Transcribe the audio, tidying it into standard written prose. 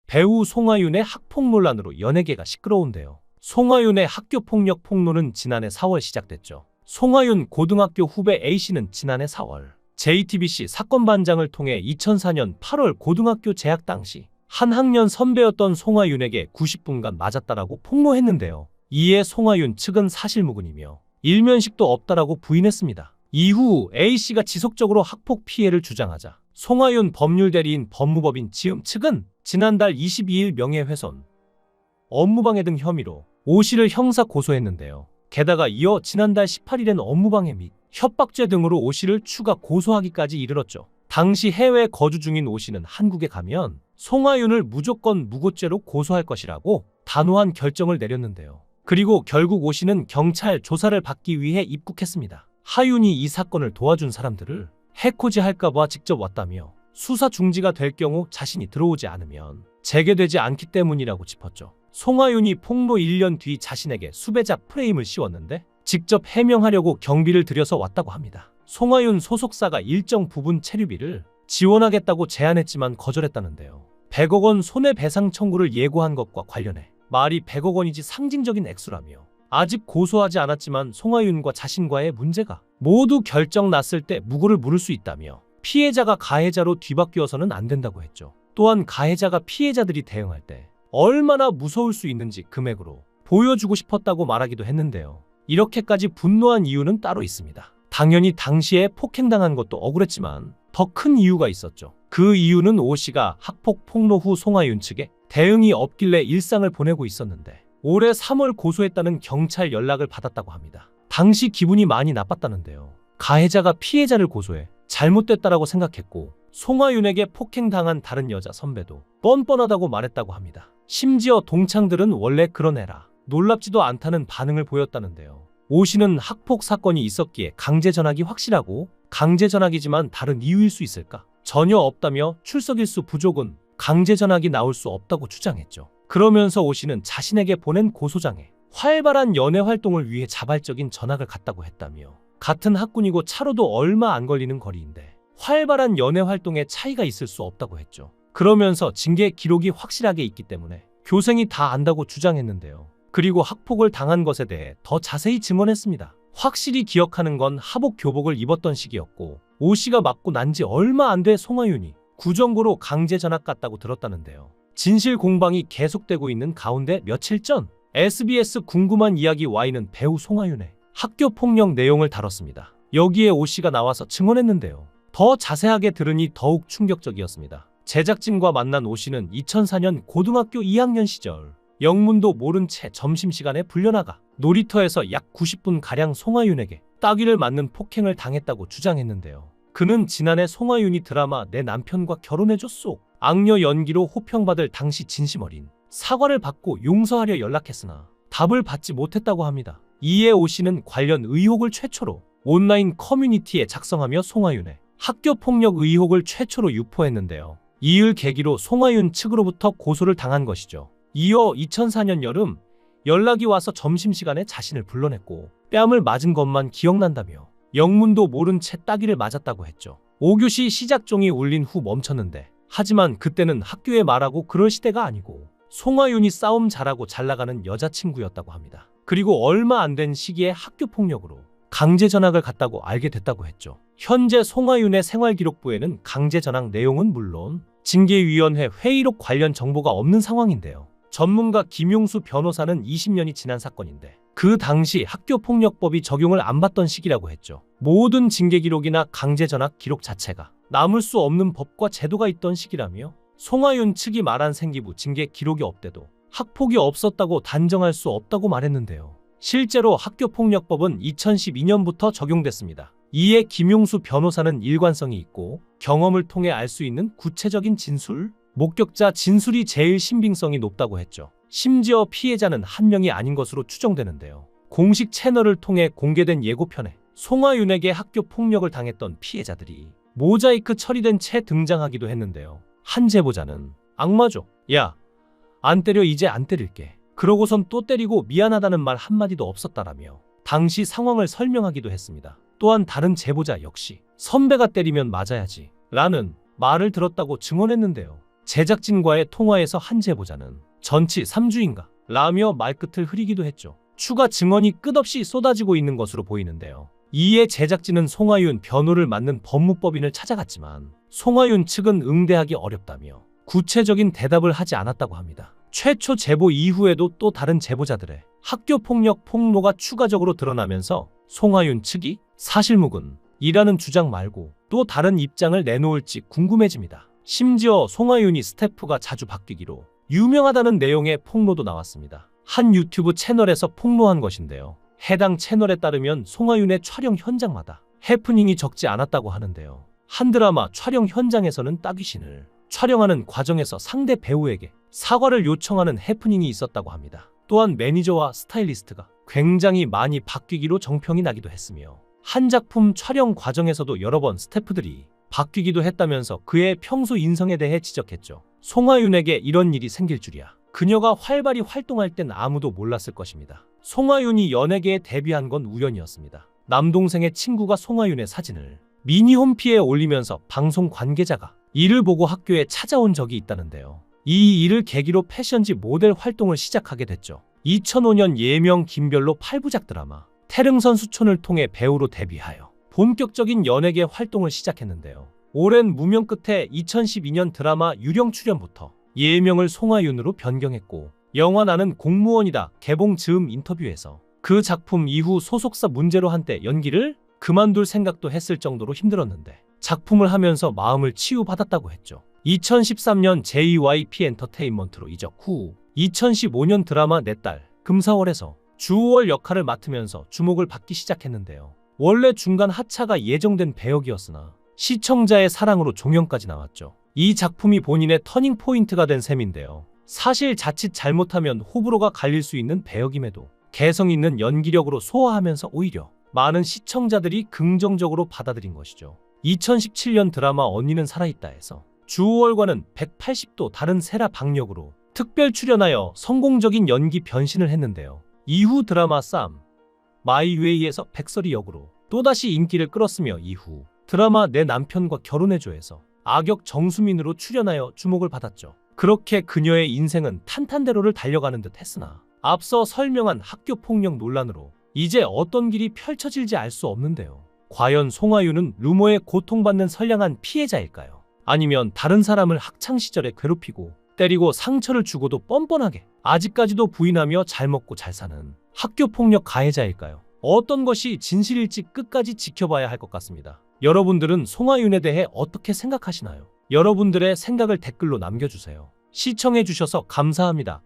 배우 송하윤의 학폭 논란으로 연예계가 시끄러운데요. 송하윤의 학교폭력 폭로는 지난해 4월 시작됐죠. 송하윤 고등학교 후배 A씨는 지난해 4월 JTBC 사건 반장을 통해 2004년 8월 고등학교 재학 당시 한 학년 선배였던 송하윤에게 90분간 맞았다라고 폭로했는데요. 이에 송하윤 측은 사실무근이며 일면식도 없다라고 부인했습니다. 이후 A씨가 지속적으로 학폭 피해를 주장하자 송하윤 법률대리인 법무법인 지음 측은 지난달 22일 명예훼손, 업무방해 등 혐의로 O씨를 형사 고소했는데요. 게다가 이어 지난달 18일엔 업무방해 및 협박죄 등으로 O씨를 추가 고소하기까지 이르렀죠. 당시 해외 거주 중인 O씨는 한국에 가면 송하윤을 무조건 무고죄로 고소할 것이라고 단호한 결정을 내렸는데요. 그리고 결국 O씨는 경찰 조사를 받기 위해 입국했습니다. 하윤이 이 사건을 도와준 사람들을 해코지 할까봐 직접 왔다며 수사 중지가 될 경우 자신이 들어오지 않으면 재개되지 않기 때문이라고 짚었죠. 송하윤이 폭로 1년 뒤 자신에게 수배자 프레임을 씌웠는데 직접 해명하려고 경비를 들여서 왔다고 합니다. 송하윤 소속사가 일정 부분 체류비를 지원하겠다고 제안했지만 거절했다는데요. 100억 원 손해배상 청구를 예고한 것과 관련해 말이 100억 원이지 상징적인 액수라며 아직 고소하지 않았지만 송하윤과 자신과의 문제가 모두 결정 났을 때 무고를 물을 수 있다며 피해자가 가해자로 뒤바뀌어서는 안 된다고 했죠. 또한 가해자가 피해자들이 대응할 때 얼마나 무서울 수 있는지 금액으로 보여주고 싶었다고 말하기도 했는데요. 이렇게까지 분노한 이유는 따로 있습니다. 당연히 당시에 폭행당한 것도 억울했지만 더 큰 이유가 있었죠. 그 이유는 O씨가 학폭 폭로 후 송하윤 측에 대응이 없길래 일상을 보내고 있었는데 올해 3월 고소했다는 경찰 연락을 받았다고 합니다. 당시 기분이 많이 나빴다는데요. 가해자가 피해자를 고소해 잘못됐다라고 생각했고 송하윤에게 폭행당한 다른 여자 선배도 뻔뻔하다고 말했다고 합니다. 심지어 동창들은 원래 그런 애라 놀랍지도 않다는 반응을 보였다는데요. O씨는 학폭 사건이 있었기에 강제 전학이 확실하고 강제 전학이지만 다른 이유일 수 있을까? 전혀 없다며 출석일수 부족은 강제 전학이 나올 수 없다고 주장했죠. 그러면서 O씨는 자신에게 보낸 고소장에 활발한 연애 활동을 위해 자발적인 전학을 갔다고 했다며 같은 학군이고 차로도 얼마 안 걸리는 거리인데 활발한 연애 활동에 차이가 있을 수 없다고 했죠. 그러면서 징계 기록이 확실하게 있기 때문에 교생이 다 안다고 주장했는데요. 그리고 학폭을 당한 것에 대해 더 자세히 증언했습니다. 확실히 기억하는 건 하복 교복을 입었던 시기였고 O씨가 맞고 난 지 얼마 안 돼 송하윤이 구정고로 강제 전학 갔다고 들었다는데요. 진실 공방이 계속되고 있는 가운데 며칠 전 SBS 궁금한 이야기 Y는 배우 송하윤의 학교 폭력 내용을 다뤘습니다. 여기에 O씨가 나와서 증언했는데요. 더 자세하게 들으니 더욱 충격적이었습니다. 제작진과 만난 O씨는 2004년 고등학교 2학년 시절 영문도 모른 채 점심시간에 불려나가 놀이터에서 약 90분가량 송하윤에게 따귀를 맞는 폭행을 당했다고 주장했는데요. 그는 지난해 송하윤이 드라마 내 남편과 결혼해줘 속 악녀 연기로 호평받을 당시 진심 어린 사과를 받고 용서하려 연락했으나 답을 받지 못했다고 합니다. 이에 O씨는 관련 의혹을 최초로 온라인 커뮤니티에 작성하며 송하윤의 학교폭력 의혹을 최초로 유포했는데요. 이을 계기로 송하윤 측으로부터 고소를 당한 것이죠. 이어 2004년 여름 연락이 와서 점심시간에 자신을 불러냈고 뺨을 맞은 것만 기억난다며 영문도 모른 채 따귀를 맞았다고 했죠. 5교시 시작종이 울린 후 멈췄는데 하지만 그때는 학교에 말하고 그럴 시대가 아니고 송하윤이 싸움 잘하고 잘나가는 여자친구였다고 합니다. 그리고 얼마 안 된 시기에 학교폭력으로 강제 전학을 갔다고 알게 됐다고 했죠. 현재 송하윤의 생활기록부에는 강제 전학 내용은 물론 징계위원회 회의록 관련 정보가 없는 상황인데요. 전문가 김용수 변호사는 20년이 지난 사건인데 그 당시 학교폭력법이 적용을 안 받던 시기라고 했죠. 모든 징계기록이나 강제 전학 기록 자체가 남을 수 없는 법과 제도가 있던 시기라며 송하윤 측이 말한 생기부 징계 기록이 없대도 학폭이 없었다고 단정할 수 없다고 말했는데요. 실제로 학교폭력법은 2012년부터 적용됐습니다. 이에 김용수 변호사는 일관성이 있고 경험을 통해 알 수 있는 구체적인 진술, 목격자 진술이 제일 신빙성이 높다고 했죠. 심지어 피해자는 한 명이 아닌 것으로 추정되는데요. 공식 채널을 통해 공개된 예고편에 송하윤에게 학교 폭력을 당했던 피해자들이 모자이크 처리된 채 등장하기도 했는데요. 한 제보자는 악마죠. 야, 안 때려 이제 안 때릴게. 그러고선 또 때리고 미안하다는 말 한마디도 없었다라며 당시 상황을 설명하기도 했습니다. 또한 다른 제보자 역시 선배가 때리면 맞아야지 라는 말을 들었다고 증언했는데요. 제작진과의 통화에서 한 제보자는 전치 3주인가 라며 말끝을 흐리기도 했죠. 추가 증언이 끝없이 쏟아지고 있는 것으로 보이는데요. 이에 제작진은 송하윤 변호를 맡는 법무법인을 찾아갔지만 송하윤 측은 응대하기 어렵다며 구체적인 대답을 하지 않았다고 합니다. 최초 제보 이후에도 또 다른 제보자들의 학교폭력 폭로가 추가적으로 드러나면서 송하윤 측이 사실무근이라는 주장 말고 또 다른 입장을 내놓을지 궁금해집니다. 심지어 송하윤이 스태프가 자주 바뀌기로 유명하다는 내용의 폭로도 나왔습니다. 한 유튜브 채널에서 폭로한 것인데요. 해당 채널에 따르면 송하윤의 촬영 현장마다 해프닝이 적지 않았다고 하는데요. 한 드라마 촬영 현장에서는 따귀신을 촬영하는 과정에서 상대 배우에게 사과를 요청하는 해프닝이 있었다고 합니다. 또한 매니저와 스타일리스트가 굉장히 많이 바뀌기로 정평이 나기도 했으며 한 작품 촬영 과정에서도 여러 번 스태프들이 바뀌기도 했다면서 그의 평소 인성에 대해 지적했죠. 송하윤에게 이런 일이 생길 줄이야. 그녀가 활발히 활동할 땐 아무도 몰랐을 것입니다. 송하윤이 연예계에 데뷔한 건 우연이었습니다. 남동생의 친구가 송하윤의 사진을 미니홈피에 올리면서 방송 관계자가 이를 보고 학교에 찾아온 적이 있다는데요. 이 일을 계기로 패션지 모델 활동을 시작하게 됐죠. 2005년 예명 김별로 8부작 드라마 태릉선 수촌을 통해 배우로 데뷔하여 본격적인 연예계 활동을 시작했는데요. 오랜 무명 끝에 2012년 드라마 유령 출연부터 예명을 송하윤으로 변경했고 영화 나는 공무원이다 개봉 즈음 인터뷰에서 그 작품 이후 소속사 문제로 한때 연기를 그만둘 생각도 했을 정도로 힘들었는데 작품을 하면서 마음을 치유받았다고 했죠. 2013년 JYP 엔터테인먼트로 이적 후 2015년 드라마 내 딸 금사월에서 주호월 역할을 맡으면서 주목을 받기 시작했는데요. 원래 중간 하차가 예정된 배역이었으나 시청자의 사랑으로 종영까지 나왔죠. 이 작품이 본인의 터닝 포인트가 된 셈인데요. 사실 자칫 잘못하면 호불호가 갈릴 수 있는 배역임에도 개성 있는 연기력으로 소화하면서 오히려 많은 시청자들이 긍정적으로 받아들인 것이죠. 2017년 드라마 언니는 살아있다에서 주호월과는 180도 다른 세라 박력으로 특별 출연하여 성공적인 연기 변신을 했는데요. 이후 드라마 쌈 마이웨이에서 백설이 역으로 또다시 인기를 끌었으며 이후 드라마 내 남편과 결혼해줘에서 악역 정수민으로 출연하여 주목을 받았죠. 그렇게 그녀의 인생은 탄탄대로를 달려가는 듯 했으나 앞서 설명한 학교폭력 논란으로 이제 어떤 길이 펼쳐질지 알 수 없는데요. 과연 송하윤은 루머에 고통받는 선량한 피해자일까요? 아니면 다른 사람을 학창시절에 괴롭히고 때리고 상처를 주고도 뻔뻔하게 아직까지도 부인하며 잘 먹고 잘 사는 학교폭력 가해자일까요? 어떤 것이 진실일지 끝까지 지켜봐야 할 것 같습니다. 여러분들은 송하윤에 대해 어떻게 생각하시나요? 여러분들의 생각을 댓글로 남겨주세요. 시청해주셔서 감사합니다.